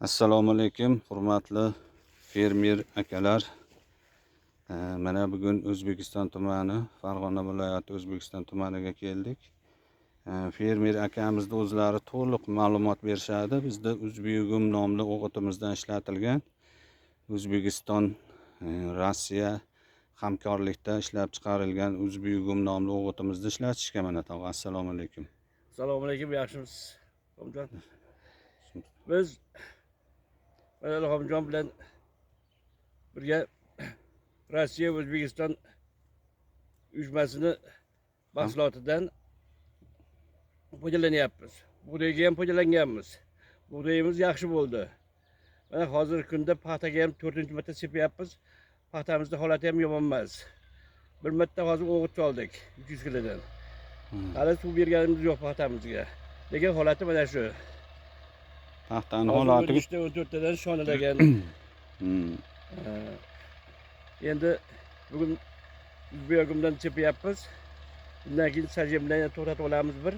Assalomu alaykum, hurmatli fermer akalar. Mana bugun O'zbekiston tumani, Farg'ona viloyati O'zbekiston tumaniga keldik. Fermer akamizni o'zlari to'liq ma'lumot berishadi. Bizda O'zbegum nomli o'g'itimizdan ishlatilgan O'zbekiston, Rossiya hamkorlikda ishlab chiqarilgan O'zbegum nomli o'g'itimizni ishlatishga mana tog'a. Assalomu alaykum. Assalomu alaykum, yaxshimisiz, Xomjon? Biz Xomjon bilan birga Rossiya O'zbekiston uyushmasini mahsulotidan foydalanyapmiz. Bug'doyga ham foydalanganmiz. Bug'doyimiz yaxshi bo'ldi. Mana hozirgi kunda paxtaga ham 4-marta sepyapmiz. Paxtamizning holati ham yomon emas. Bir marta hozir o'g'it soldik 300 kilodan. Hali suv berganimiz yo'q paxtamizga. Lekin holati mana shu. Paxtani holati 14 tadan shonalagan. Endi bugun O'zbegumdan sepyapmiz. Bundan keyin sajam bilan to'xtatib olamiz bir.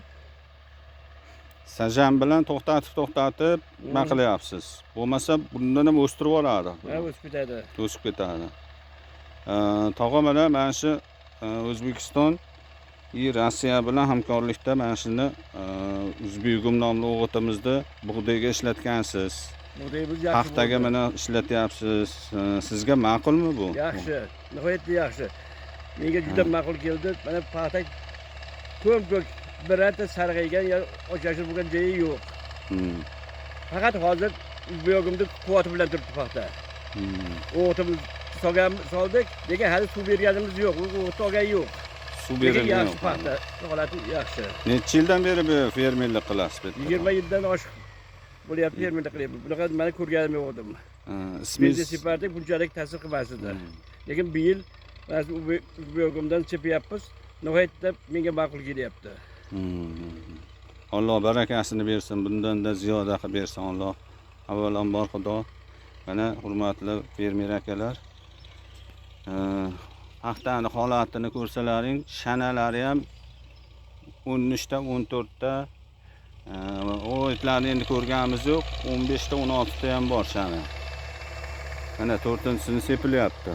Sajam bilan to'xtatib nima qilyapsiz? Bo'lmasa bundan ham o'stirib yuboradi. Ha, o'sib ketadi. O'sib ketadi. Tog'a mana shu O'zbekiston Rossiya bilan hamkorlikda mana shuni O'zbegum nomli o'g'itimizni bug'doyga ishlatgansiz. Bug'doyimiz yaxshi. Paxtaga mana ishlatyapsiz. Sizga ma'qulmi bu? Yaxshi, nihoyatda yaxshi. Menga juda ma'qul keldi. Mana paxta ko'm-ko'k birorta sarg'aygan yo ochashib bo'lgan joyi yo'q. Faqat hozir O'zbegumning quvvati bilan turibdi paxta. O'g'itimiz soldik, lekin hali suv berganimiz yo'q. O'g'it olgan yo'q. Suv berilgan yaxshi paxta, holati yaxshi. Necha yildan beri bu fermerlik qilasiz? 20 yildan oshiq bo'lyapti fermerlik qilyapman. Bunaqa mana ko'rganim yo'q edim. Ismingiz? Separda bunchalik ta'sir qilmasdi. Lekin bu yil mana O'zbegumdan sepyapmiz. Nihoyatda menga ma'qul kelyapti. Alloh barakasini bersin, bundan-da ziyoda qilib bersin Alloh. Avvalambor Xudo. Mana hurmatli fermer akalar, paxtani holatini ko'rsalaring, shanalari ham 13 ta, 14 ta. O'g'itlarni endi ko'rganimiz yo'q, 15 ta, 16 ta ham bor shana. Mana 4-sini sepilyapti.